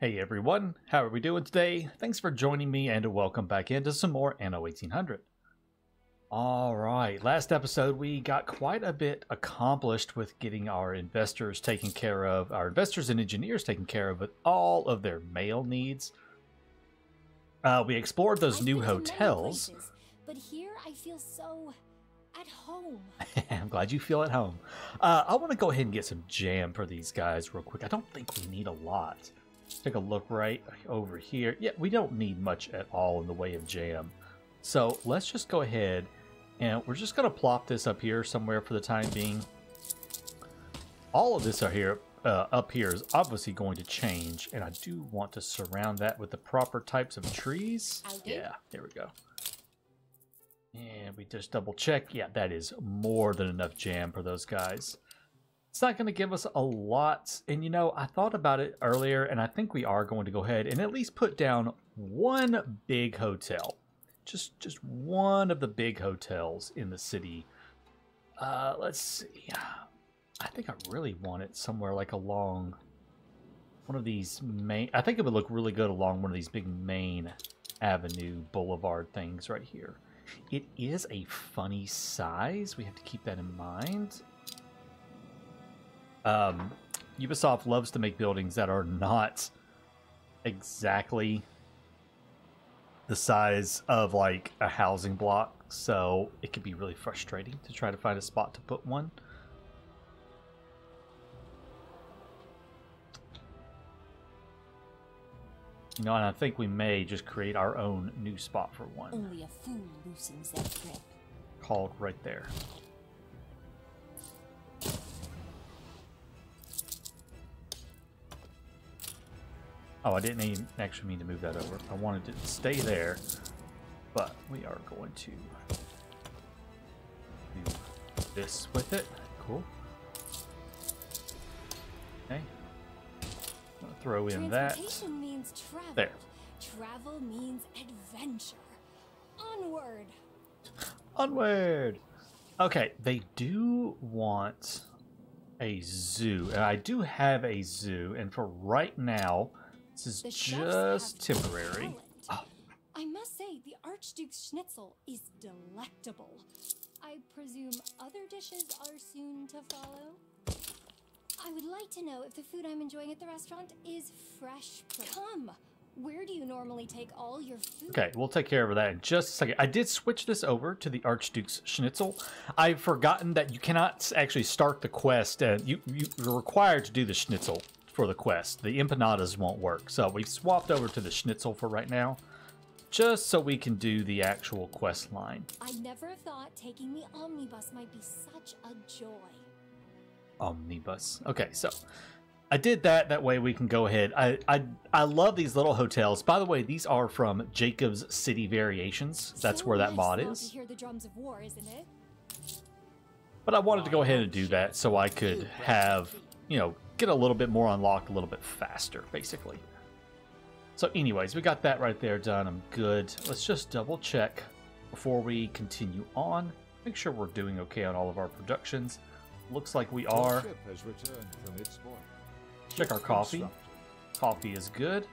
Hey everyone, how are we doing today? Thanks for joining me and welcome back into some more Anno 1800. Alright, last episode we got quite a bit accomplished with getting our investors taken care of, our investors and engineers taken care of with all of their mail needs. We explored those new hotels. Places, but here I feel so at home. I'm glad you feel at home. I want to go ahead and get some jam for these guys real quick. I don't think we need a lot. Take a look right over here. Yeah, we don't need much at all in the way of jam. So let's just go ahead and we're just going to plop this up here somewhere for the time being. All of this up here is obviously going to change, and I do want to surround that with the proper types of trees. Yeah, there we go. And we just double check. Yeah, that is more than enough jam for those guys. It's not going to give us a lot, and you know, I thought about it earlier, and I think we are going to go ahead and at least put down one big hotel. Just one of the big hotels in the city. Let's see. I think I really want it somewhere like along one of these main... I think it would look really good along one of these big main avenue boulevard things right here. It is a funny size. We have to keep that in mind. Ubisoft loves to make buildings that are not exactly the size of like a housing block, so it can be really frustrating to try to find a spot to put one. You know, and I think we may just create our own new spot for one. Only a fool loosens that grip. Called right there. Oh, I didn't even actually mean to move that over. I wanted it to stay there, but we are going to do this with it. Cool. Okay. I'm gonna throw in that. Transportation means travel. There. Travel means adventure. Onward. Onward. Okay, they do want a zoo, and I do have a zoo, and for right now, this is just temporary. Oh. I must say, the Archduke's Schnitzel is delectable. I presume other dishes are soon to follow? I would like to know if the food I'm enjoying at the restaurant is fresh. Come! Where do you normally take all your food? Okay, we'll take care of that in just a second. I did switch this over to the Archduke's Schnitzel. I've forgotten that you cannot actually start the quest. You're required to do the Schnitzel for the quest. The empanadas won't work. So we've swapped over to the Schnitzel for right now, just so we can do the actual quest line. I never thought taking the omnibus might be such a joy. Omnibus. Okay, so I did that. That way we can go ahead. I love these little hotels. By the way, these are from Jakob's City Variations. That's where that mod is. To hear the drums of war, isn't it? But I wanted to go ahead and do that so I could have, you know, get a little bit more unlocked a little bit faster, basically. So anyways, we got that right there done. I'm good. Let's just double check before we continue on. Make sure we're doing okay on all of our productions. Looks like we are. Check our coffee. Coffee is good.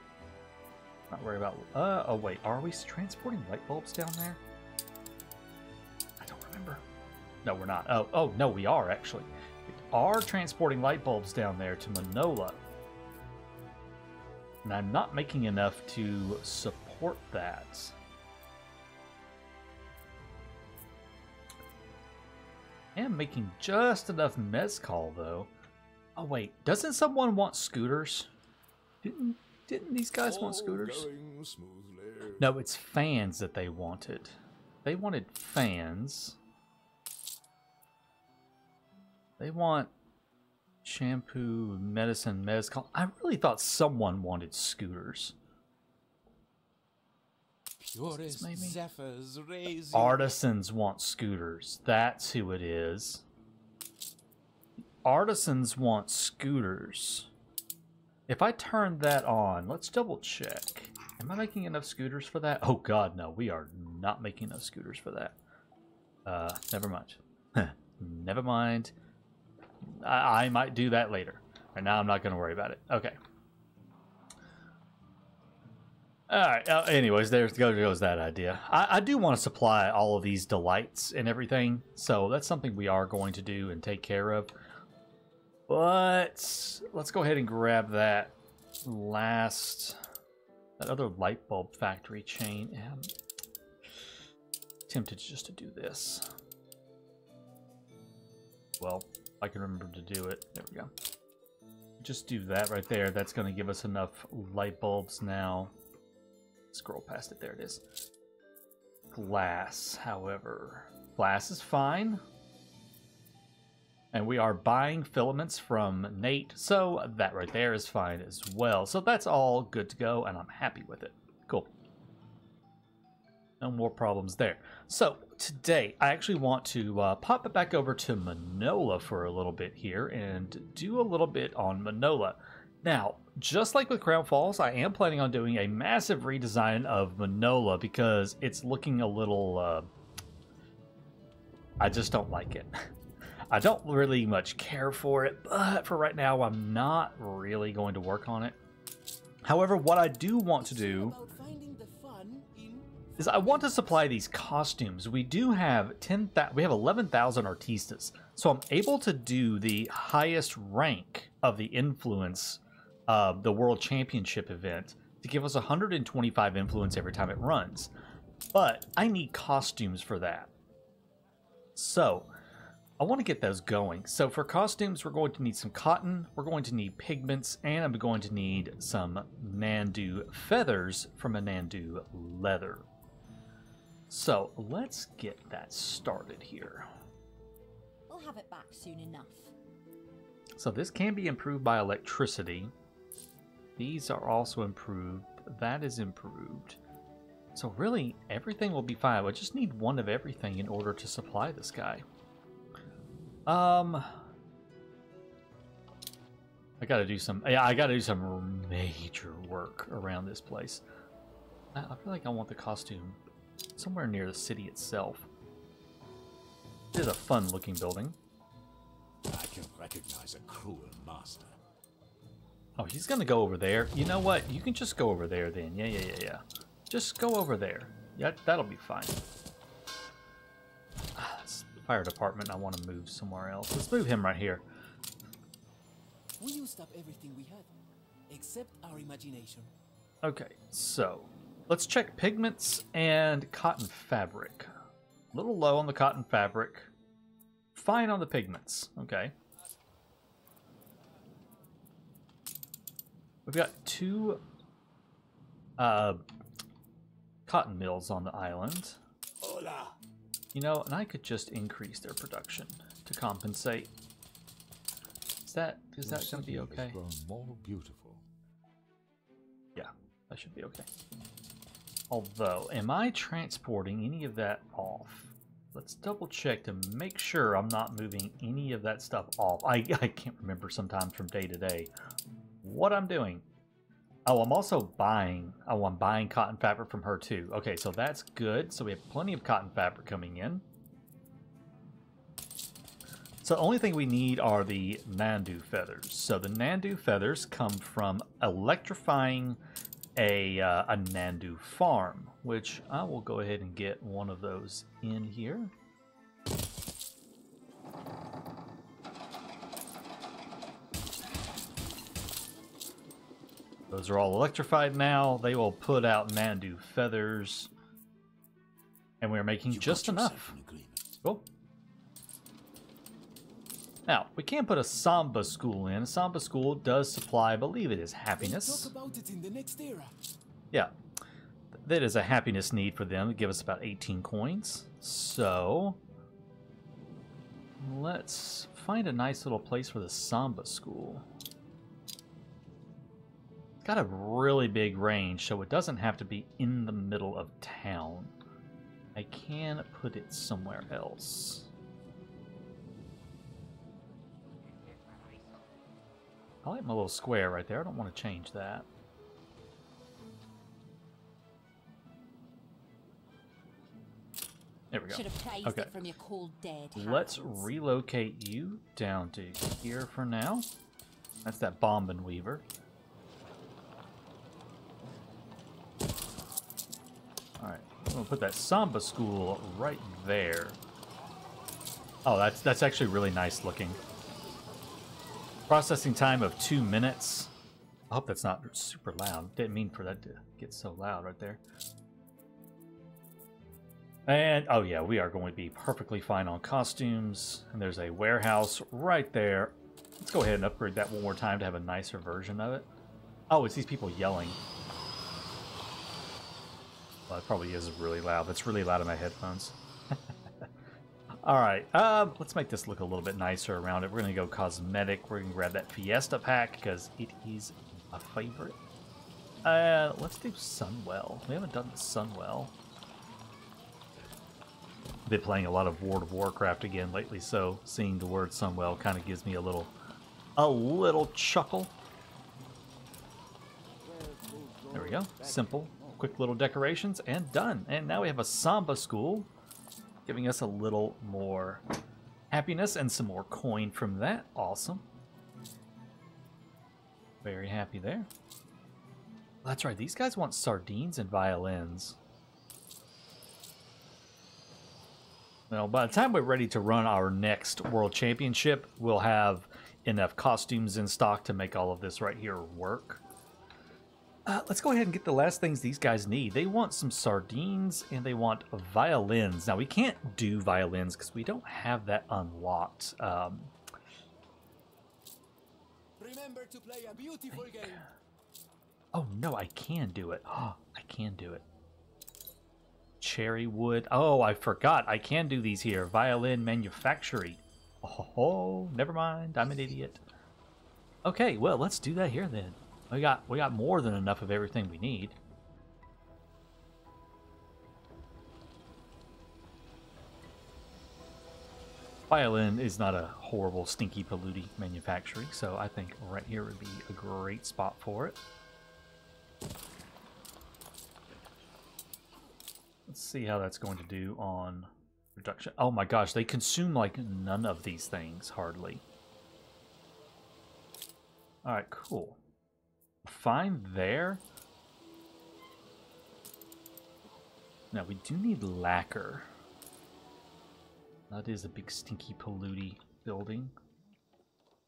Not worry about... oh wait, are we transporting light bulbs down there? I don't remember. No, we're not. Oh no, we are actually. We are transporting light bulbs down there to Manola. And I'm not making enough to support that. I am making just enough mezcal though. Oh wait, doesn't someone want scooters? Didn't these guys want scooters? No, it's fans that they wanted. They wanted fans. They want shampoo, medicine, mezcal. I really thought someone wanted scooters. Artisans want scooters. That's who it is. Artisans want scooters. If I turn that on, let's double check. Am I making enough scooters for that? Oh god, no, we are not making enough scooters for that. Never mind. Never mind. I might do that later. Right now I'm not going to worry about it. Okay. All right. Anyways, there goes that idea. I do want to supply all of these delights and everything, so that's something we are going to do and take care of. But let's go ahead and grab that other light bulb factory chain. I'm tempted just to do this. Well, I can remember to do it. There we go. Just do that right there. That's going to give us enough light bulbs now. Scroll past it. There it is. Glass, however. Glass is fine. And we are buying filaments from Nate, so that right there is fine as well. So that's all good to go, and I'm happy with it. Cool. No more problems there. So today, I actually want to pop it back over to Manola for a little bit here and do a little bit on Manola. Now, just like with Crown Falls, I am planning on doing a massive redesign of Manola because it's looking a little... I just don't like it. I don't really much care for it, but for right now, I'm not really going to work on it. However, what I do want to do is I want to supply these costumes. We do have 11,000 artistas, so I'm able to do the highest rank of the influence of the World Championship event to give us 125 influence every time it runs. But I need costumes for that. So I want to get those going. So for costumes, we're going to need some cotton, we're going to need pigments, and I'm going to need some Nandu feathers from a Nandu leather. So let's get that started here. We'll have it back soon enough. So this can be improved by electricity. These are also improved. That is improved. So really, everything will be fine. I just need one of everything in order to supply this guy. I gotta do some. Yeah, I gotta do some major work around this place. I feel like I want the costume somewhere near the city itself. It is a fun-looking building. I can recognize a cruel master. Oh, he's gonna go over there. You know what? You can just go over there then. Yeah. Just go over there. Yeah, that'll be fine. Fire department, I want to move somewhere else. Let's move him right here. We used up everything we had, except our imagination. Okay, so let's check pigments and cotton fabric. A little low on the cotton fabric. Fine on the pigments. Okay. We've got 2 cotton mills on the island. Hola. You know, and I could just increase their production to compensate. Is that going to be okay? More beautiful. Yeah, that should be okay. Although, am I transporting any of that off? Let's double check to make sure I'm not moving any of that stuff off. I can't remember sometimes from day to day what I'm doing. Oh, I'm also buying. Oh, I'm buying cotton fabric from her too. Okay, so that's good. So we have plenty of cotton fabric coming in. So the only thing we need are the Nandu feathers. So the Nandu feathers come from electrifying a Nandu farm, which I will go ahead and get one of those in here. Those are all electrified now. They will put out Nandu feathers. And we're making just enough. Cool. Now, we can put a Samba school in. A Samba school does supply, I believe it is happiness. Talk about it in the next era. Yeah. That is a happiness need for them to give us about 18 coins. So, let's find a nice little place for the Samba school. Got a really big range, so it doesn't have to be in the middle of town. I can put it somewhere else. I like my little square right there. I don't want to change that. There we go. Should have praised Okay. it from your cold dead Let's hands. relocate you down to here for now. That's that Bombin Weaver. Alright, I'm gonna put that Samba school right there. Oh, that's actually really nice looking. Processing time of 2 minutes. I hope that's not super loud. Didn't mean for that to get so loud right there. And, oh yeah, we are going to be perfectly fine on costumes. And there's a warehouse right there. Let's go ahead and upgrade that one more time to have a nicer version of it. Oh, it's these people yelling. Well, it probably is really loud. It's really loud in my headphones. Alright, let's make this look a little bit nicer around it. We're going to go cosmetic. We're going to grab that Fiesta pack because it is a favorite. Let's do Sunwell. We haven't done the Sunwell. Been playing a lot of World of Warcraft again lately, so seeing the word Sunwell kind of gives me a little chuckle. There we go. Simple, quick little decorations, and done. And now we have a Samba school, giving us a little more happiness and some more coin from that. Awesome. Very happy there. That's right. These guys want sardines and violins. Well, by the time we're ready to run our next World Championship, we'll have enough costumes in stock to make all of this right here work. Let's go ahead and get the last things these guys need. They want some sardines and they want violins. Now, we can't do violins because we don't have that unlocked. Remember to play a beautiful game. Oh, no, I can do it. Oh, I can do it. Cherry wood. Oh, I forgot. I can do these here. Violin manufacturing. Oh, never mind. I'm an idiot. Okay, well, let's do that here then. We got more than enough of everything we need. Violin is not a horrible, stinky, polluty manufacturing, so I think right here would be a great spot for it. Let's see how that's going to do on production. Oh my gosh, they consume like none of these things, hardly. Alright, cool. Fine there. Now we do need lacquer. That is a big stinky polluty building.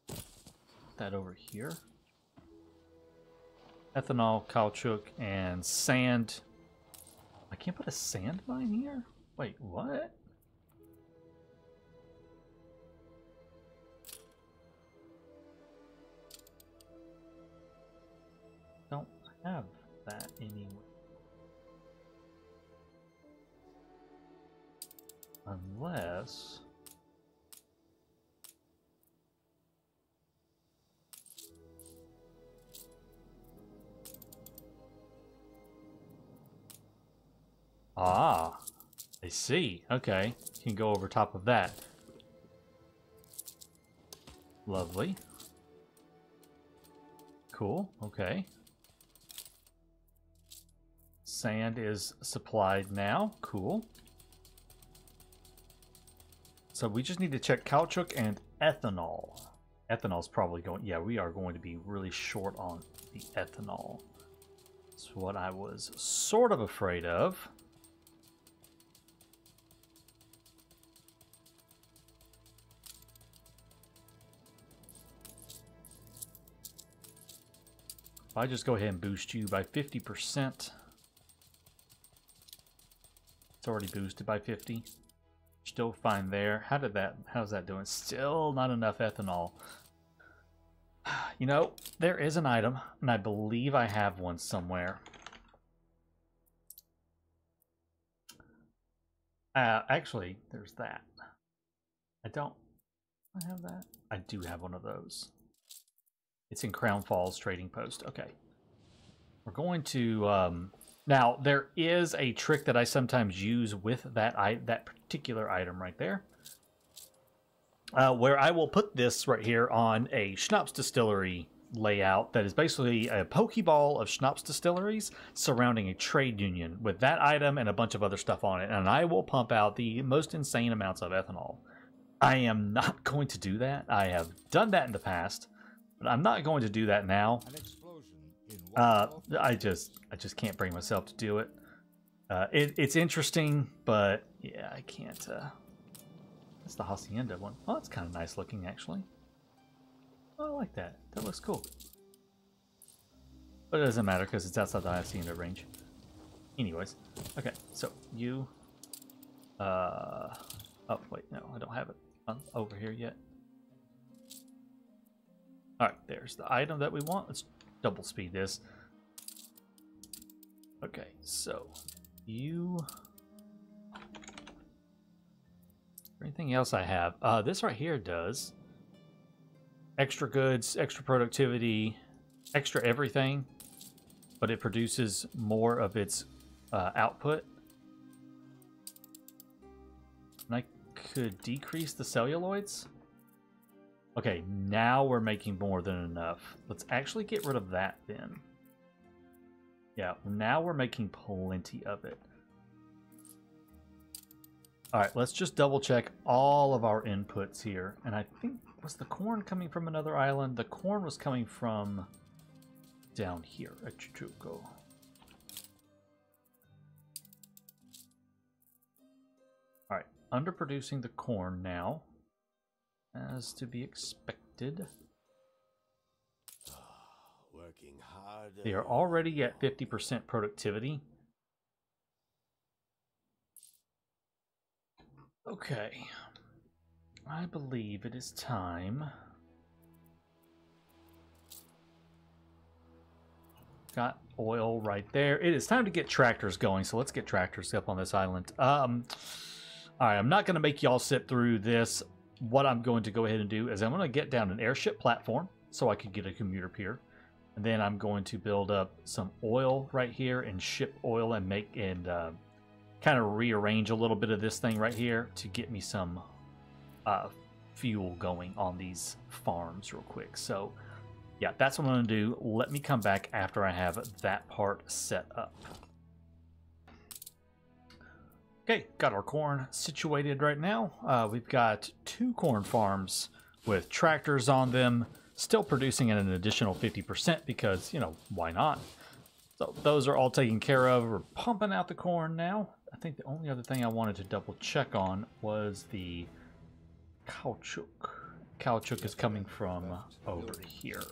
Put that over here. Ethanol, caoutchouc, and sand. I can't put a sand mine here? Wait, what? Don't have that anywhere. Unless... Ah, I see. Okay, can go over top of that. Lovely. Cool, okay. Sand is supplied now. Cool. So we just need to check caoutchouc and ethanol. Ethanol's probably going... Yeah, we are going to be really short on the ethanol. That's what I was sort of afraid of. If I just go ahead and boost you by 50%. It's already boosted by 50. Still fine there. How's that doing? Still not enough ethanol. You know, there is an item, and I believe I have one somewhere. Actually, there's that. I have that. I do have one of those. It's in Crown Falls Trading Post. Okay. We're going to... now, there is a trick that I sometimes use with that particular item right there. Where I will put this right here on a schnapps distillery layout that is basically a pokeball of schnapps distilleries surrounding a trade union with that item and a bunch of other stuff on it. And I will pump out the most insane amounts of ethanol. I am not going to do that. I have done that in the past. But I'm not going to do that now. I just can't bring myself to do it. It's interesting, but yeah, I can't. That's the Hacienda one. Oh, that's kind of nice looking, actually. Oh, I like that. That looks cool. But it doesn't matter because it's outside the Hacienda range. Anyways, okay, so you. Oh wait, no, I don't have it over here yet. All right, there's the item that we want. Let's double speed this. Okay, so you. Anything else I have? This right here does extra goods, extra productivity, extra everything, but it produces more of its output. And I could decrease the celluloids. Okay, now we're making more than enough. Let's actually get rid of that then. Yeah, now we're making plenty of it. Alright, let's just double check all of our inputs here. And I think, was the corn coming from another island? The corn was coming from down here at Chuchuco. Alright, underproducing the corn now, as to be expected. Working hard. They are already at 50% productivity. Okay, I believe it is time. Got oil right there. It is time to get tractors going, so let's get tractors up on this island. Alright, I'm not going to make y'all sit through this. What I'm going to go ahead and do is I'm going to get down an airship platform so I can get a commuter pier. And then I'm going to build up some oil right here and ship oil and make and kind of rearrange a little bit of this thing right here to get me some fuel going on these farms real quick. So yeah, that's what I'm going to do. Let me come back after I have that part set up. Okay, got our corn situated right now. We've got 2 corn farms with tractors on them, still producing at an additional 50% because, you know, why not? So those are all taken care of. We're pumping out the corn now. I think the only other thing I wanted to double check on was the caoutchouc. Caoutchouc is coming from over here.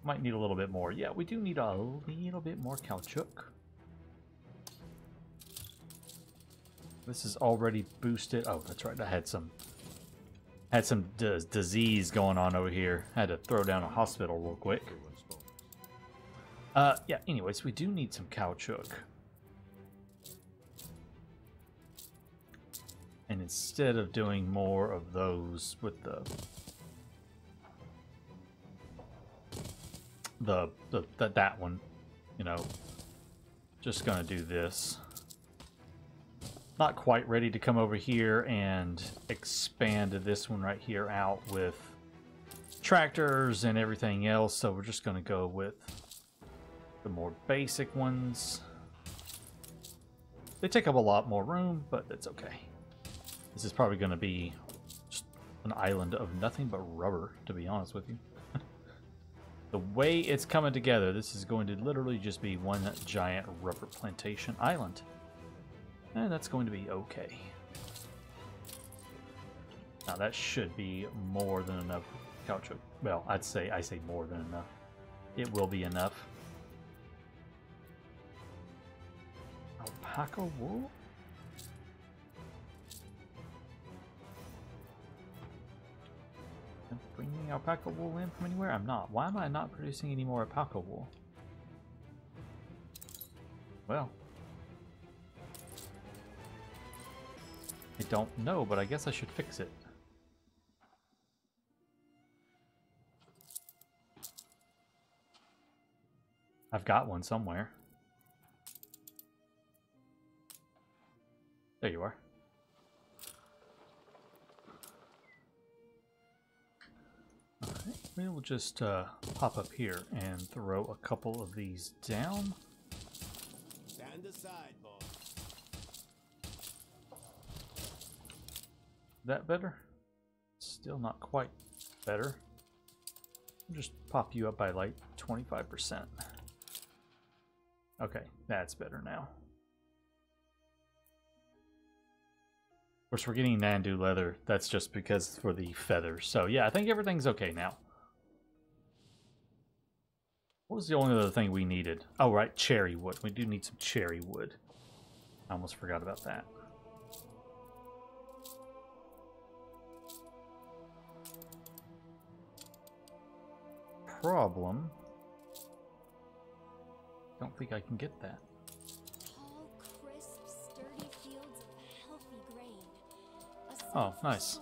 Might need a little bit more. Yeah, we do need a little bit more caoutchouc. This is already boosted. Oh, that's right. I had some disease going on over here. Had to throw down a hospital real quick. Yeah, anyways, we do need some caoutchouc. And instead of doing more of those with that one, you know, just gonna do this. Not quite ready to come over here and expand this one right here out with tractors and everything else, so we're just gonna go with the more basic ones. They take up a lot more room, but it's okay. This is probably going to be just an island of nothing but rubber, to be honest with you. The way it's coming together, this is going to literally just be one giant rubber plantation island. And that's going to be okay. Now that should be more than enough caoutchouc. Well, I say more than enough. It will be enough. Alpaca wool? I'm bringing alpaca wool in from anywhere? I'm not. Why am I not producing any more alpaca wool? Well, I don't know, but I guess I should fix it. I've got one somewhere. There you are. Alright, we will just pop up here and throw a couple of these down. Stand aside, boss. That better? Still not quite better. I'll just pop you up by like 25%. Okay, that's better now. Of course, we're getting Nandu leather. That's just because for the feathers. So yeah, I think everything's okay now. What was the only other thing we needed? Oh, right, cherry wood. We do need some cherry wood. I almost forgot about that. Problem. Don't think I can get that. Tall, crisp, sturdy fields of healthy grain. Oh, nice.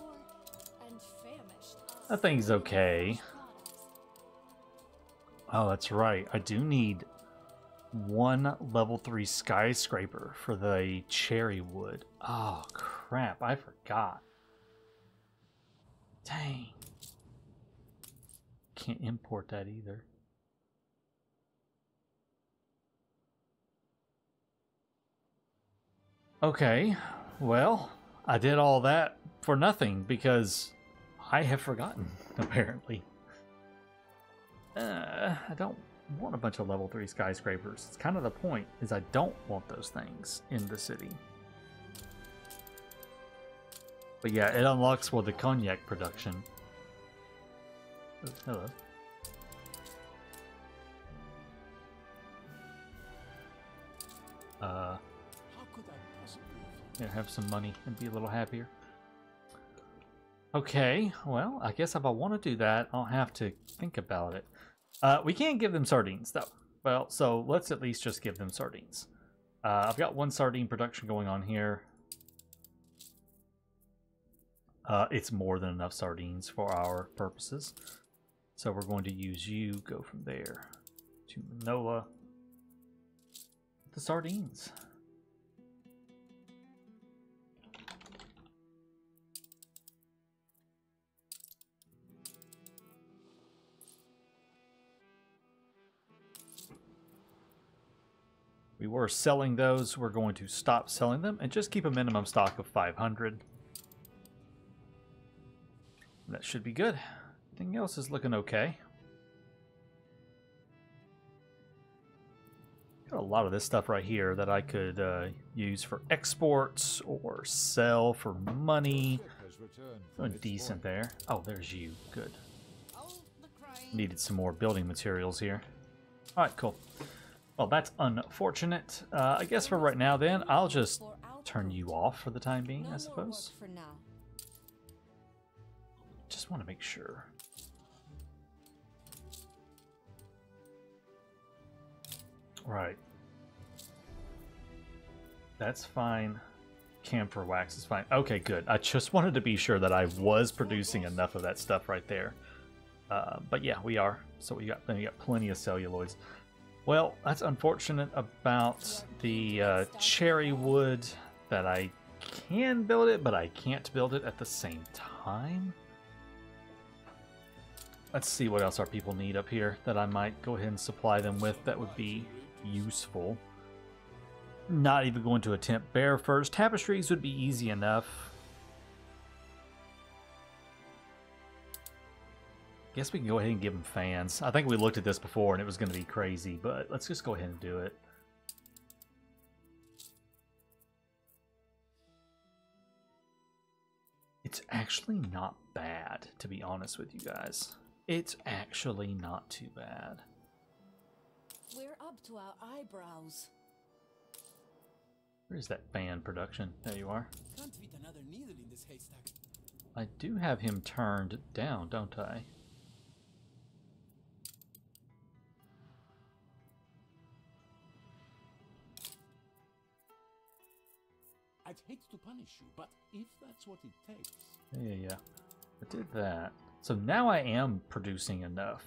And famished us. That thing's okay. Oh, that's right. I do need one level 3 skyscraper for the cherry wood. Oh, crap. I forgot. Dang. Can't import that either. Okay, well, I did all that for nothing because I have forgotten, apparently. I don't want a bunch of level 3 skyscrapers. It's kind of the point, is I don't want those things in the city. But yeah, it unlocks for the cognac production. Oh, hello. How could I possibly Yeah, have some money and be a little happier. Okay, well, I guess if I want to do that, I'll have to think about it. We can't give them sardines, though. Well, so let's at least just give them sardines. I've got one sardine production going on here. It's more than enough sardines for our purposes. So we're going to use you, go from there to Manola. The sardines. We were selling those. We're going to stop selling them and just keep a minimum stock of 500. That should be good. Everything else is looking okay. Got a lot of this stuff right here that I could use for exports or sell for money. Doing decent there. Oh, there's you. Good. Needed some more building materials here. Alright, cool. Well, that's unfortunate. I guess for right now then, I'll just turn you off for the time being, I suppose. For now. Just want to make sure. Right. That's fine. Camphor wax is fine. Okay, good. I just wanted to be sure that I was producing enough of that stuff right there. But yeah, we are. So we got plenty of celluloids. Well, that's unfortunate about the cherry wood, that I can build it, but I can't build it at the same time. Let's see what else our people need up here that I might go ahead and supply them with. That would be useful. Not even going to attempt bear first. Tapestries would be easy enough. Guess we can go ahead and give them fans. I think we looked at this before and it was going to be crazy, but let's just go ahead and do it. It's actually not bad, to be honest with you guys. It's actually not too bad. We're up to our eyebrows. Where's that fan production? There you are. Can't fit another needle in this haystack. I do have him turned down, don't I? I'd hate to punish you, but if that's what it takes... Yeah. I did that. So now I am producing enough.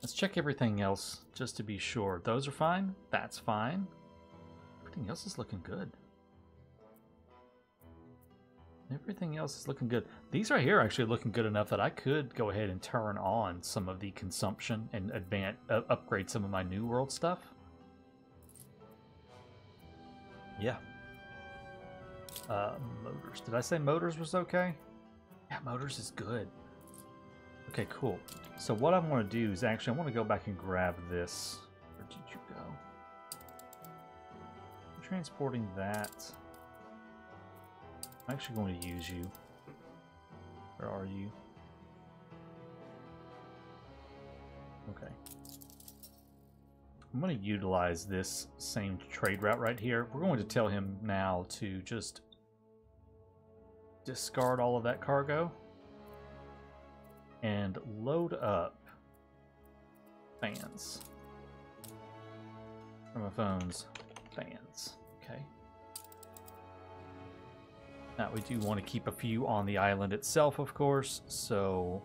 Let's check everything else just to be sure. Those are fine. That's fine. Everything else is looking good. Everything else is looking good. These right here are actually looking good enough that I could go ahead and turn on some of the consumption and upgrade some of my New World stuff. Yeah. Motors. Did I say motors was okay? Yeah, motors is good. Okay, cool. So what I want to do is actually I want to go back and grab this for transporting that. I'm actually going to use you. Where are you? Okay. I'm going to utilize this same trade route right here. We're going to tell him now to just discard all of that cargo and load up fans. Gramophones, fans. Okay. Now we do want to keep a few on the island itself, of course, so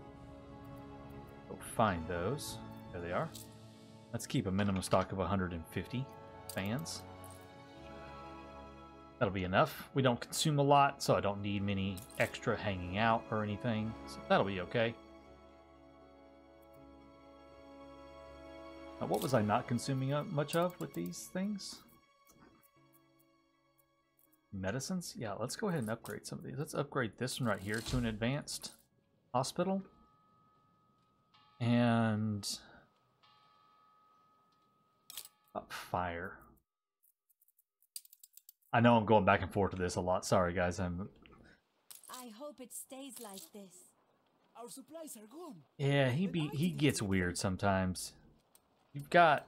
go find those. There they are. Let's keep a minimum stock of 150 fans. That'll be enough. We don't consume a lot, so I don't need many extra hanging out or anything. So that'll be okay. Now, what was I not consuming much of with these things? Medicines? Yeah, let's go ahead and upgrade some of these. Let's upgrade this one right here to an advanced hospital. And fire. I know I'm going back and forth to this a lot. Sorry, guys. I hope it stays like this. Our supplies are gone. Yeah, he gets weird sometimes. You've got...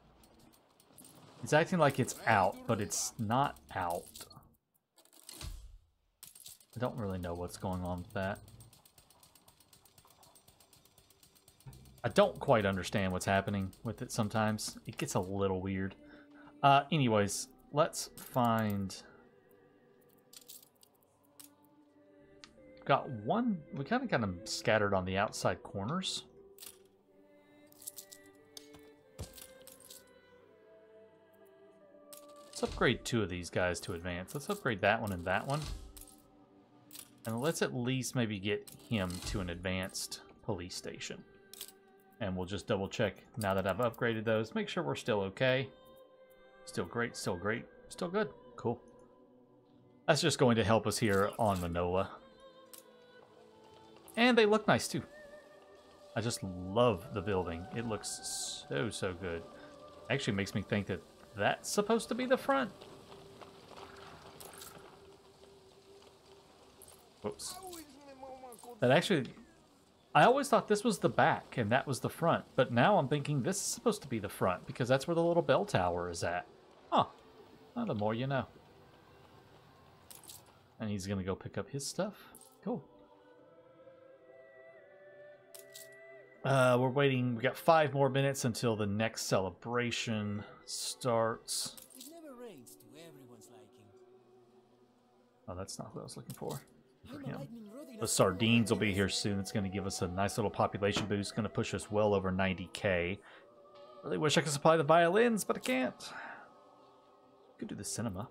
It's acting like it's out, but it's not out. I don't really know what's going on with that. I don't quite understand what's happening with it sometimes. It gets a little weird. Anyways, let's find... Got one... We kind of got them scattered on the outside corners. Let's upgrade two of these guys to advance. Let's upgrade that one and that one. And let's at least maybe get him to an advanced police station. And we'll just double check now that I've upgraded those. Make sure we're still okay. Still great, still great, still good. Cool. That's just going to help us here on Manola. And they look nice too. I just love the building. It looks so, so good. Actually makes me think that that's supposed to be the front. Whoops. That actually... I always thought this was the back and that was the front, but now I'm thinking this is supposed to be the front because that's where the little bell tower is at. Huh. Well, the more you know. And he's gonna go pick up his stuff. Cool. We're waiting. We got 5 more minutes until the next celebration starts. It never rains to everyone's liking. Oh, that's not what I was looking for. For I'm a him. lightning rod in The a sardines will be here soon. It's going to give us a nice little population boost. Going to push us well over 90k. Really wish I could supply the violins, but I can't. Could do the cinema.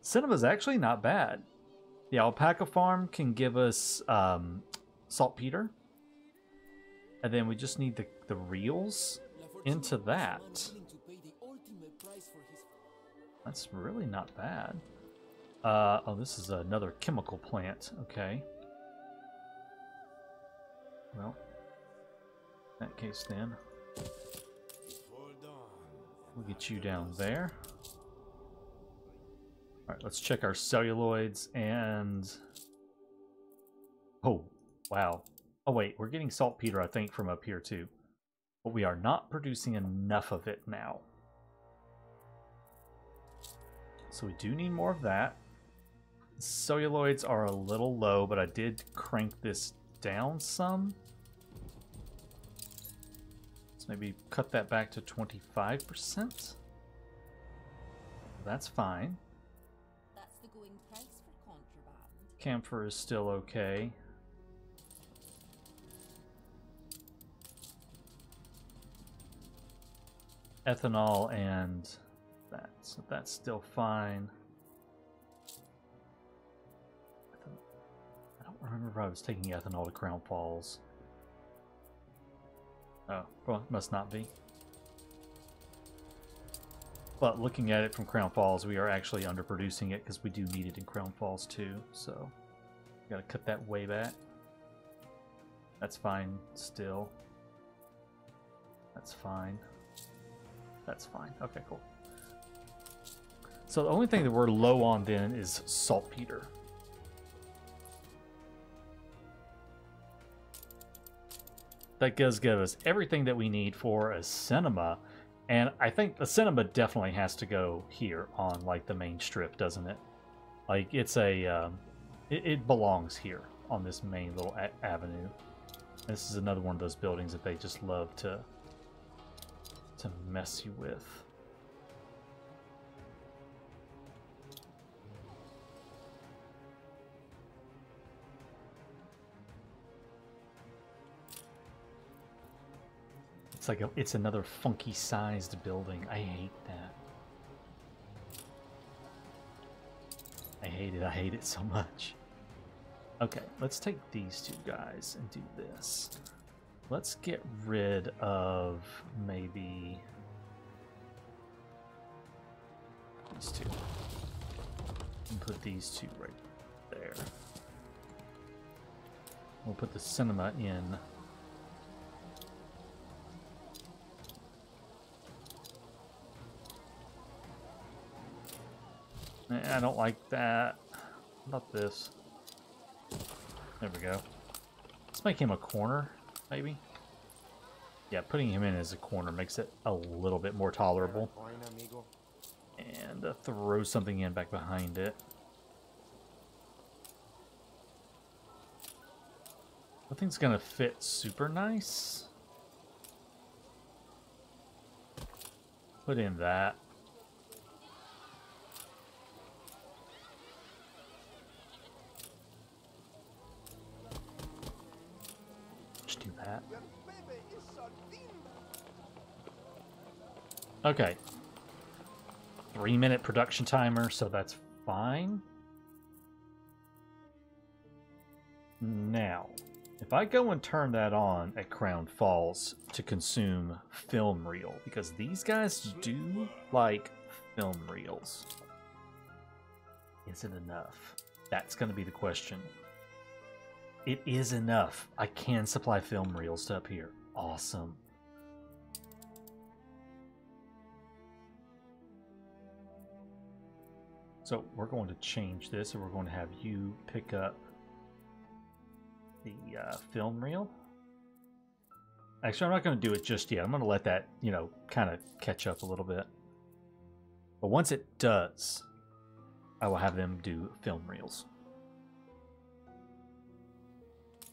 Cinema's actually not bad. The alpaca farm can give us saltpeter. And then we just need the reels into that. That's really not bad. Oh, this is another chemical plant. Okay. Well, in that case then, we'll get you down there. Alright, let's check our celluloids and... Oh, wow. Oh wait, we're getting saltpeter, I think, from up here too. But we are not producing enough of it now. So we do need more of that. Celluloids are a little low, but I did crank this down some. Let's maybe cut that back to 25%. That's fine. That's the going price for contraband. Camphor is still okay. Ethanol and that, so that's still fine. I don't remember if I was taking ethanol to Crown Falls. Oh, well, it must not be. But looking at it from Crown Falls, we are actually underproducing it because we do need it in Crown Falls too. So, gotta cut that way back. That's fine still. That's fine. That's fine. Okay, cool. So the only thing that we're low on then is saltpeter. That does give us everything that we need for a cinema, and I think the cinema definitely has to go here on like the main strip, doesn't it? Like it's a, it belongs here on this main little avenue. This is another one of those buildings that they just love to mess you with. It's like it's another funky sized building. I hate that. I hate it. I hate it so much. Okay, let's take these two guys and do this. Let's get rid of maybe these two. And put these two right there. We'll put the cinema in. I don't like that. How about this? There we go. Let's make him a corner, maybe. Yeah, putting him in as a corner makes it a little bit more tolerable. And throw something in back behind it. Nothing's gonna fit super nice. Put in that. Just do that. Okay. 3-minute production timer, so that's fine. Now, if I go and turn that on at Crown Falls to consume film reel, because these guys do like film reels, is it enough? That's going to be the question. It is enough. I can supply film reels to up here. Awesome. So we're going to change this, and we're going to have you pick up the film reel. Actually, I'm not going to do it just yet. I'm going to let that, you know, kind of catch up a little bit. But once it does, I will have them do film reels.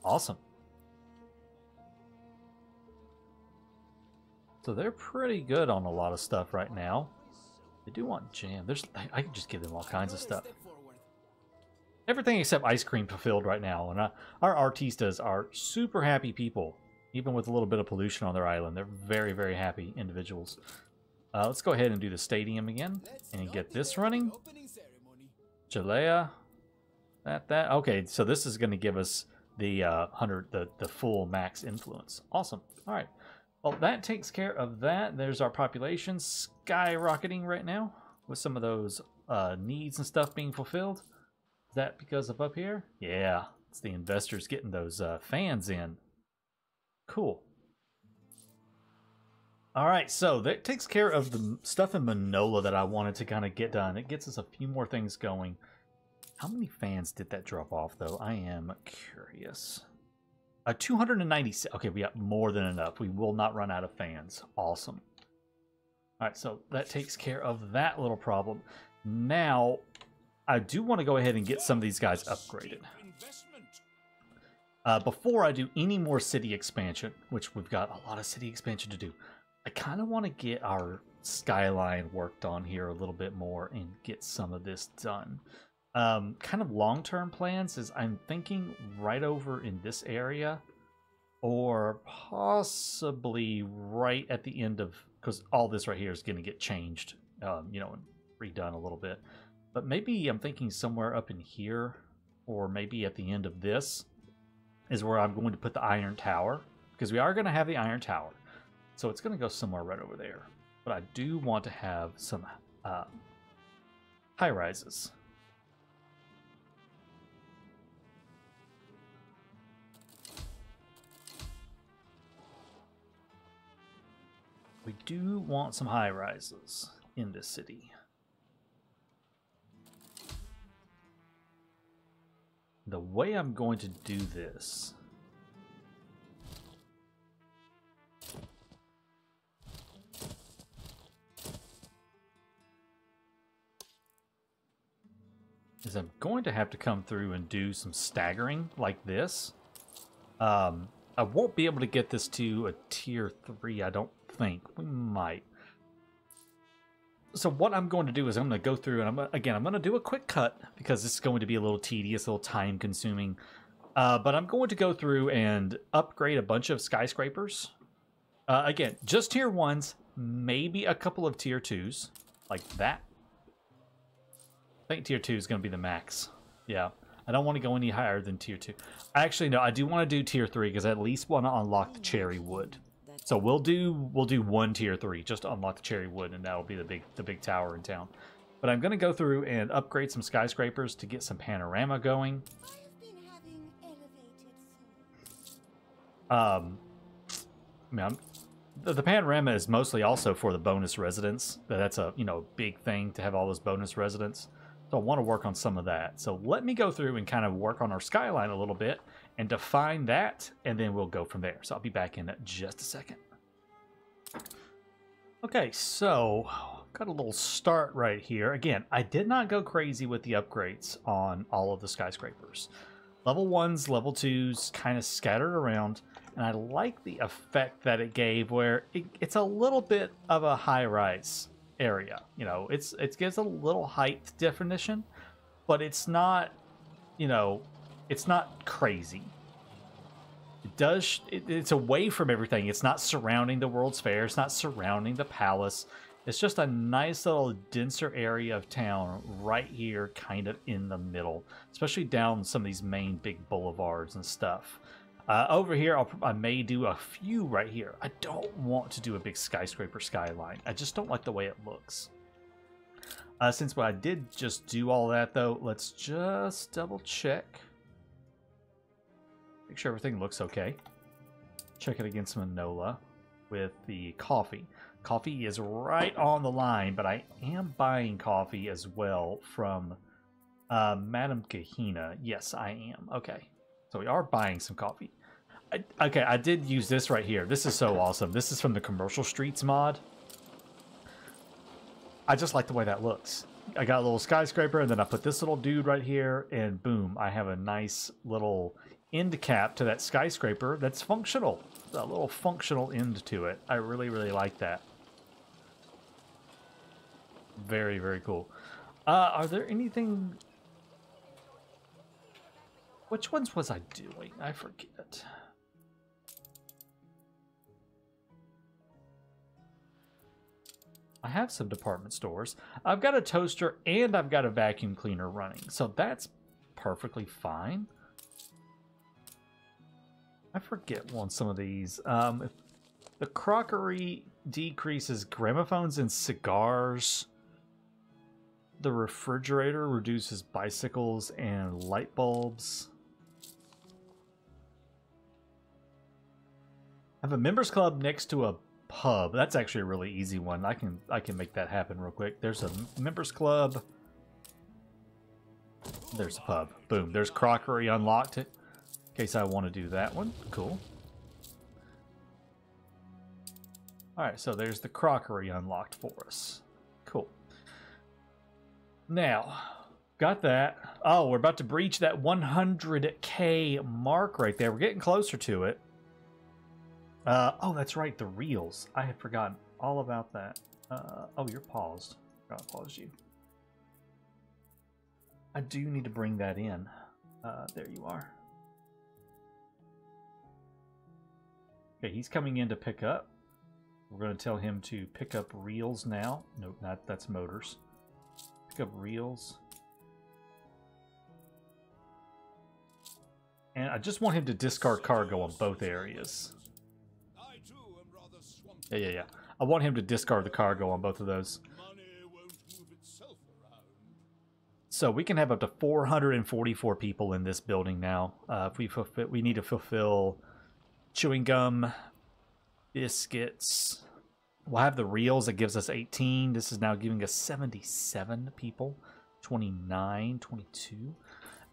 Awesome. So they're pretty good on a lot of stuff right now. They do want jam. I can just give them all kinds of stuff. Everything except ice cream fulfilled right now. And our artistas are super happy people. Even with a little bit of pollution on their island. They're very, very happy individuals. Let's go ahead and do the stadium again. And get this running. Jalea. That. Okay, so this is going to give us the the full max influence. Awesome. All right. Well, that takes care of that. There's our population skyrocketing right now with some of those needs and stuff being fulfilled. Is that because of up here? Yeah, it's the investors getting those fans in. Cool. All right, so that takes care of the stuff in Manola that I wanted to kind of get done. It gets us a few more things going. How many fans did that drop off, though? I am curious. 296. Okay, we got more than enough. We will not run out of fans. Awesome. All right, so that takes care of that little problem. Now, I do want to go ahead and get some of these guys upgraded. Before I do any more city expansion, which we've got a lot of city expansion to do, I kind of want to get our skyline worked on here a little bit more and get some of this done. Kind of long-term plans is I'm thinking right over in this area, or possibly right at the end of, because all this right here is going to get changed, you know, and redone a little bit. But maybe I'm thinking somewhere up in here, or maybe at the end of this is where I'm going to put the Iron Tower, because we are going to have the Iron Tower. So it's going to go somewhere right over there. But I do want to have some high-rises. We do want some high rises in this city. The way I'm going to do this is I'm going to have to come through and do some staggering like this. I won't be able to get this to a tier 3, I don't think. We might. So what I'm going to do is I'm going to go through and I'm going to do a quick cut because this is going to be a little tedious, a little time consuming. But I'm going to go through and upgrade a bunch of skyscrapers. Again, just tier 1s, maybe a couple of tier 2s like that. I think tier 2 is going to be the max. Yeah. I don't want to go any higher than tier 2. Actually, no, I do want to do tier 3 because I at least want to unlock the cherry wood. So we'll do 1 tier 3 just to unlock the cherry wood, and that'll be the big tower in town. But I'm going to go through and upgrade some skyscrapers to get some panorama going. The panorama is mostly also for the bonus residents. That's a big thing to have all those bonus residents. So I want to work on some of that. So let me go through and kind of work on our skyline a little bit and define that, and then we'll go from there. So I'll be back in just a second. Okay, so got a little start right here. Again, I did not go crazy with the upgrades on all of the skyscrapers. Level 1s, level 2s kind of scattered around, and I like the effect that it gave where it's a little bit of a high-rise area. It gives a little height definition, but it's not, it's not crazy. It's away from everything. It's not surrounding the World's Fair. It's not surrounding the palace. It's just a nice little denser area of town right here, kind of in the middle, especially down some of these main big boulevards and stuff. Over here, I may do a few right here. I don't want to do a big skyscraper skyline. I just don't like the way it looks. Since I did just do all that, though, let's just double check. Make sure everything looks okay. Check it against Manola with the coffee. Coffee is right on the line, but I am buying coffee as well from Madame Kahina. Yes, I am. Okay. So we are buying some coffee. Okay, I did use this right here. This is so awesome. This is from the Commercial Streets mod. I just like the way that looks. I got a little skyscraper, and then I put this little dude right here, and boom, I have a nice little end cap to that skyscraper that's functional. A little functional end to it. I really, really like that. Very, very cool. Are there anything... Which ones was I doing? I forget. I have some department stores. I've got a toaster and I've got a vacuum cleaner running. So that's perfectly fine. I forget on some of these. If the crockery decreases gramophones and cigars. The refrigerator reduces bicycles and light bulbs. I have a members club next to a pub. That's actually a really easy one. I can make that happen real quick. There's a members club. There's a pub. Boom. There's crockery unlocked. In case I want to do that one. Cool. Alright, so there's the crockery unlocked for us. Cool. Now, got that. Oh, we're about to breach that 100K mark right there. We're getting closer to it. Oh, that's right, the reels. I had forgotten all about that. Oh, you're paused. I'll pause you. I do need to bring that in. There you are. Okay, he's coming in to pick up. We're going to tell him to pick up reels now. Nope, that's motors. Pick up reels. And I just want him to discard cargo on both areas. Yeah. I want him to discard the cargo on both of those. So we can have up to 444 people in this building now. If we need to fulfill chewing gum, biscuits, We'll have the reels that gives us 18. This is now giving us 77 people. 29, 22.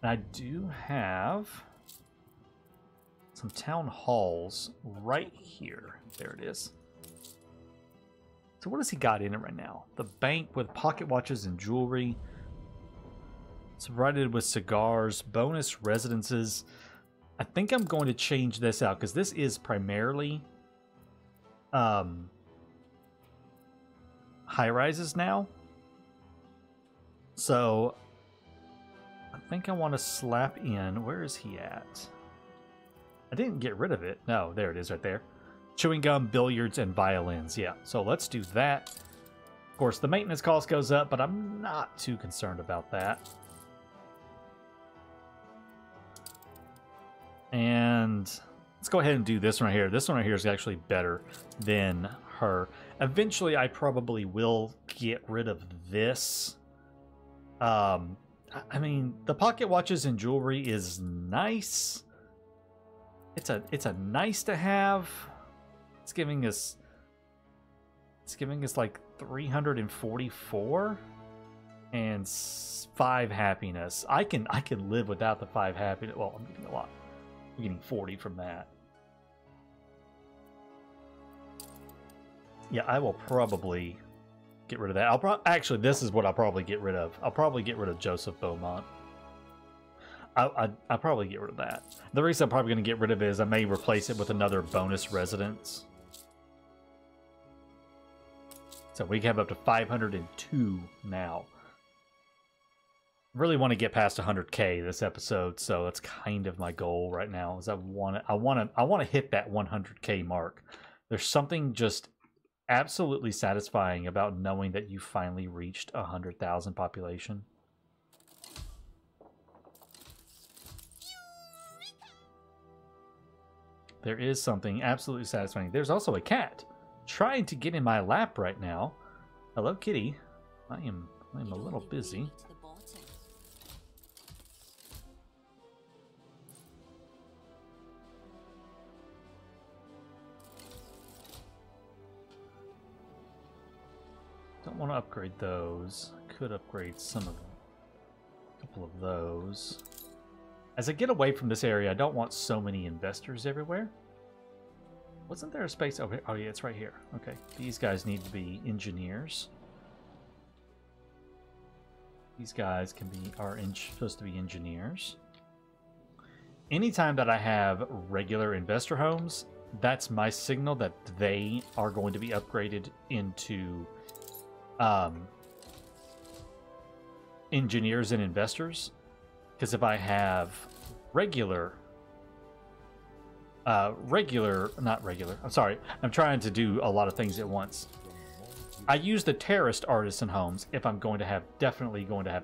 And I do have some town halls right here. There it is. So what has he got in it right now? The bank with pocket watches and jewelry. It's provided with cigars, bonus residences. I think I'm going to change this out because this is primarily high-rises now. So I think I want to slap in. Where is he at? I didn't get rid of it. No, there it is right there. Chewing gum, billiards, and violins. Yeah, so let's do that. Of course, the maintenance cost goes up, but I'm not too concerned about that. And let's go ahead and do this one right here. This one right here is actually better than her. Eventually, I probably will get rid of this. I mean, the pocket watches and jewelry is nice. It's a nice to have. It's giving us like 344 and 5 happiness. I can live without the 5 happiness. Well, I'm getting a lot. I'm getting 40 from that. Yeah, I will probably get rid of that. Actually, this is what I'll probably get rid of. I'll probably get rid of Joseph Beaumont. I'll probably get rid of that. The reason I'm probably going to get rid of it is I may replace it with another bonus residence. So we have up to 502 now. Really want to get past 100K this episode, so that's kind of my goal right now. Is I want to hit that 100K mark. There's something just absolutely satisfying about knowing that you finally reached 100,000 population. There is something absolutely satisfying. There's also a cat trying to get in my lap right now. Hello, kitty. I'm a little busy. Don't want to upgrade those. Could upgrade some of them. A couple of those. As I get away from this area, I don't want so many investors everywhere. Wasn't there a space over here? Oh yeah, it's right here. Okay, these guys need to be engineers. These guys are supposed to be engineers. Anytime that I have regular investor homes, that's my signal that they are going to be upgraded into engineers and investors. Because if I have I'm sorry, I'm trying to do a lot of things at once. I use the terraced artisan homes if I'm going to have, definitely going to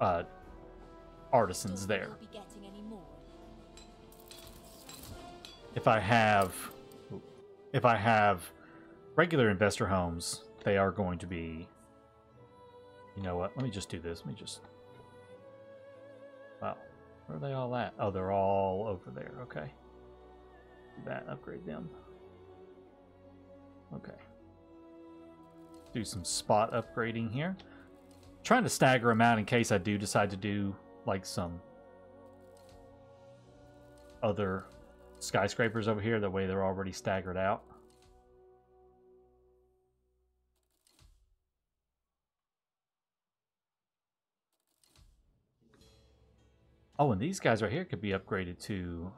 have artisans there. If I have regular investor homes, they are going to be, you know what, let me just do this. Wow, where are they all at? Oh, they're all over there. Okay. Do that, upgrade them. Okay. Do some spot upgrading here. Trying to stagger them out in case I do decide to do like some other skyscrapers over here. That way they're already staggered out. Oh, and these guys right here could be upgraded to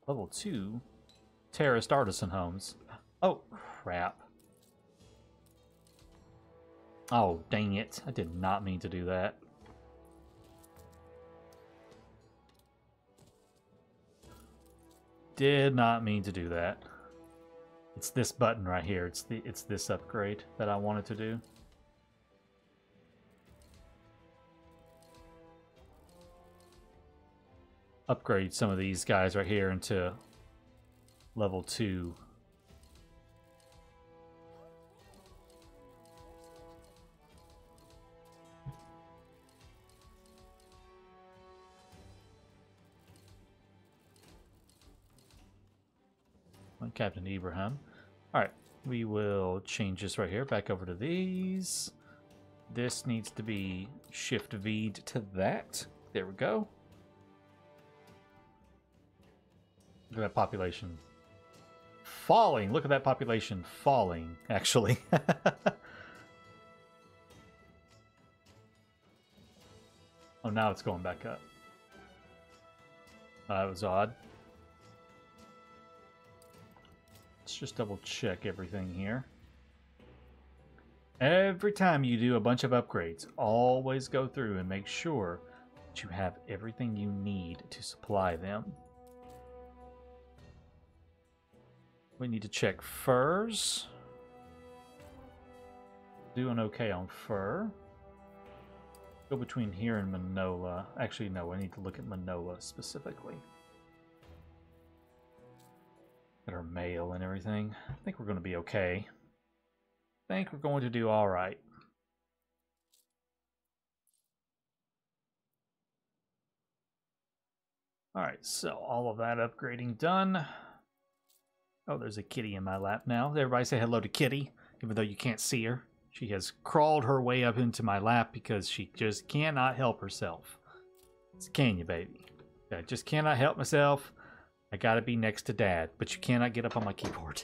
level 2 terraced artisan homes. Oh, crap. Oh, dang it. I did not mean to do that. Did not mean to do that. It's this button right here. It's this upgrade that I wanted to do. Upgrade some of these guys right here into level 2. Captain Ibrahim. Alright, We will change this right here back over to these. This needs to be shift V'd to that. There we go. Look at that population falling. Look at that population falling, actually. Oh, now it's going back up. That was odd. Let's just double check everything here. Every time you do a bunch of upgrades, always go through and make sure that you have everything you need to supply them. We need to check furs. Doing okay on fur. Go between here and Manoa. Actually, no, I need to look at Manoa specifically. At our mail and everything. I think we're going to be okay. I think we're going to do all right. All right, so all of that upgrading done. Oh, there's a kitty in my lap now. Everybody say hello to Kitty, even though you can't see her. She has crawled her way up into my lap because she just cannot help herself. Can you, baby? I just cannot help myself. I gotta be next to Dad, but you cannot get up on my keyboard.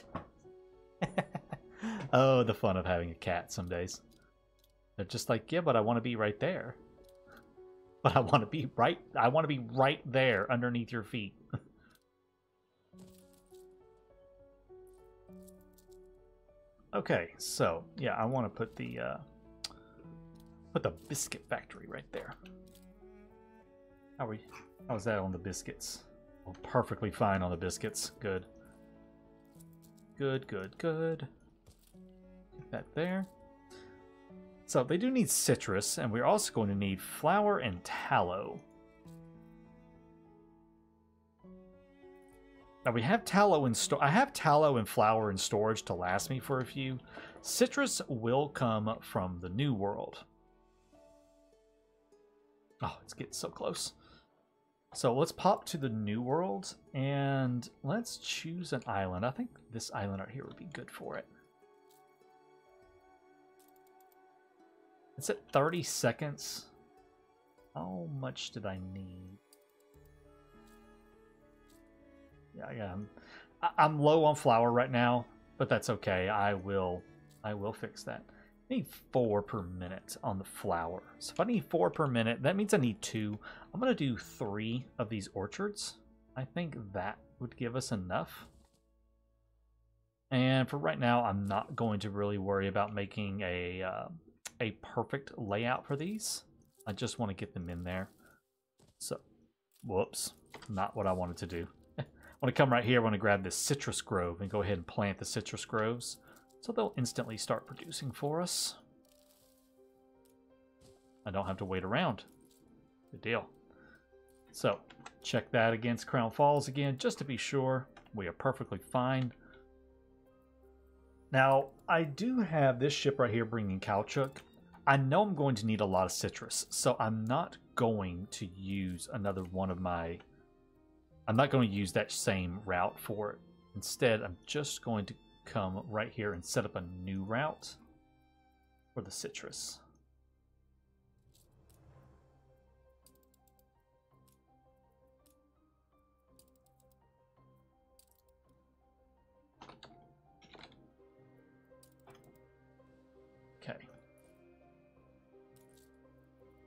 Oh, the fun of having a cat some days. They're just like, yeah, but I want to be right there. But I want to be right there underneath your feet. Okay, so yeah, I want to put the biscuit factory right there. How's that on the biscuits? Oh, perfectly fine on the biscuits. Good. Good, good, good. Get that there. So they do need citrus, and we're also going to need flour and tallow. Now we have tallow in I have tallow and flour in storage to last me for a few. Citrus will come from the New World. Oh, it's getting so close. So let's pop to the New World and let's choose an island. I think this island right here would be good for it. It's at 30 seconds. How much did I need? Yeah, I'm low on flour right now, but that's okay. I will fix that. I need 4 per minute on the flour. So if I need 4 per minute, that means I need 2. I'm gonna do 3 of these orchards. I think that would give us enough. And for right now, I'm not going to really worry about making a perfect layout for these. I just want to get them in there. So, whoops, not what I wanted to do. I want to come right here. I want to grab this citrus grove and go ahead and plant the citrus groves. So they'll instantly start producing for us. I don't have to wait around. Good deal. So, check that against Crown Falls again, just to be sure. We are perfectly fine. Now, I do have this ship right here bringing caoutchouc. I know I'm going to need a lot of citrus, so I'm not going to use another one of my... I'm not going to use that same route for it. Instead, I'm just going to come right here and set up a new route for the citrus. Okay.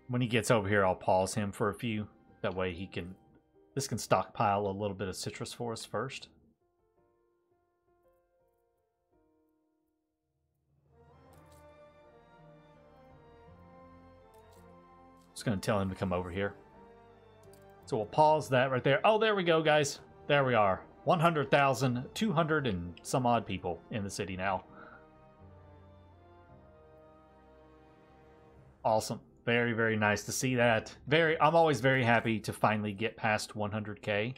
When he gets over here, I'll pause him for a few. That way he can... This can stockpile a little bit of citrus for us first. Just going to tell him to come over here. So we'll pause that right there. Oh, there we go, guys. There we are. 100,200 and some odd people in the city now. Awesome. Very, very nice to see that. I'm always very happy to finally get past 100K. It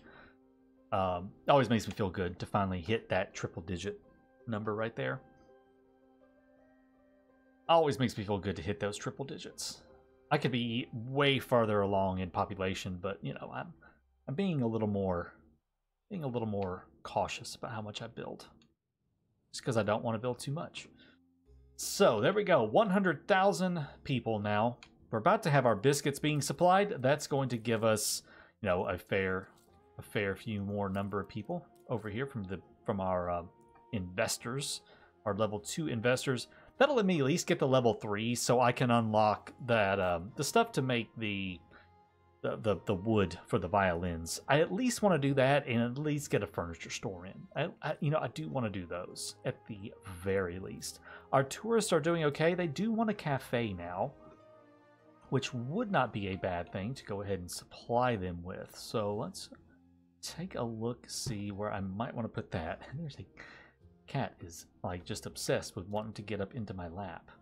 always makes me feel good to finally hit that triple-digit number right there. Always makes me feel good to hit those triple digits. I could be way farther along in population, but you know, I'm being a little more cautious about how much I build. just because I don't want to build too much. So there we go, 100,000 people now. We're about to have our biscuits being supplied. That's going to give us, you know, a fair few more number of people over here from our investors, our level 2 investors. That'll let me at least get the level 3, so I can unlock that the stuff to make the wood for the violins. I at least want to do that and at least get a furniture store in. I do want to do those at the very least. Our tourists are doing okay. They do want a cafe now, which would not be a bad thing to go ahead and supply them with. So let's take a look, see where I might want to put that. And there's a cat is like just obsessed with wanting to get up into my lap.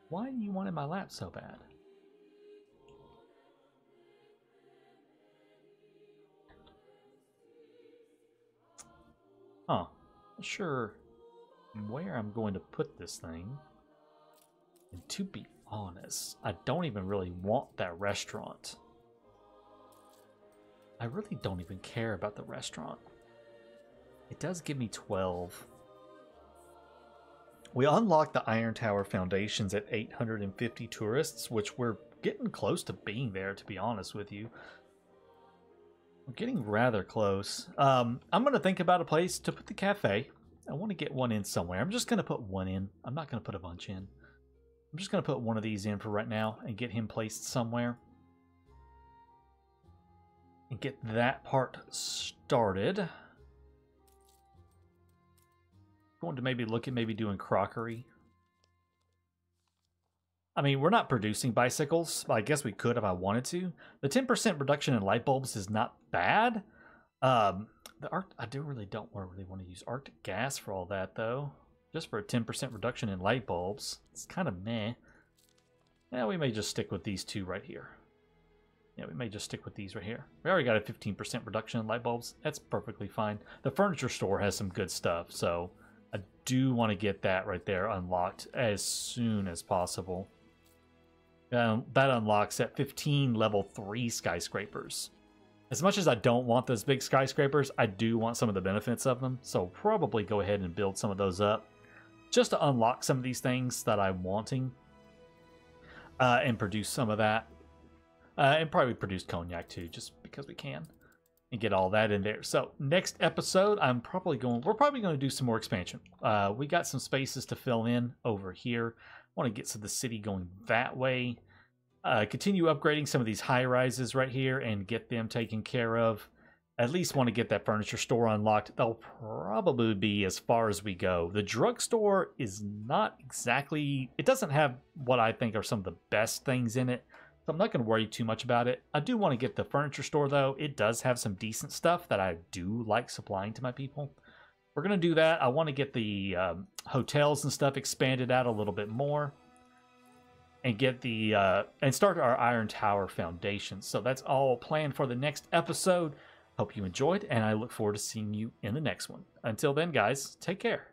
Why do you want in my lap so bad? Huh. Not sure where I'm going to put this thing. And to be honest, I don't even really want that restaurant. I really don't even care about the restaurant. It does give me 12. We unlocked the Iron Tower foundations at 850 tourists, which we're getting close to being there, to be honest with you. We're getting rather close. I'm going to think about a place to put the cafe. I want to get one in somewhere. I'm just going to put one in. I'm not going to put a bunch in. I'm just going to put one of these in for right now and get him placed somewhere. And get that part started. Going to maybe look at maybe doing crockery. I mean, we're not producing bicycles, but I guess we could if I wanted to. The 10% reduction in light bulbs is not bad. I really don't really want to use Arctic gas for all that, though. Just for a 10% reduction in light bulbs. It's kind of meh. Yeah, we may just stick with these two right here. Yeah, we may just stick with these right here. We already got a 15% reduction in light bulbs. That's perfectly fine. The furniture store has some good stuff, so I do want to get that right there unlocked as soon as possible. That unlocks at 15 level 3 skyscrapers. As much as I don't want those big skyscrapers, I do want some of the benefits of them, so probably go ahead and build some of those up just to unlock some of these things that I'm wanting and produce some of that. And probably produce cognac too, just because we can, and get all that in there. So next episode, we're probably going to do some more expansion. We got some spaces to fill in over here. Want to get to the city going that way. Continue upgrading some of these high rises right here and get them taken care of. At least want to get that furniture store unlocked. That'll probably be as far as we go. The drugstore is not exactly, it doesn't have what I think are some of the best things in it. So I'm not going to worry too much about it. I do want to get the furniture store, though. It does have some decent stuff that I do like supplying to my people. We're going to do that. I want to get the hotels and stuff expanded out a little bit more. And get the and start our Iron Tower foundation. So that's all planned for the next episode. Hope you enjoyed, and I look forward to seeing you in the next one. Until then, guys, take care.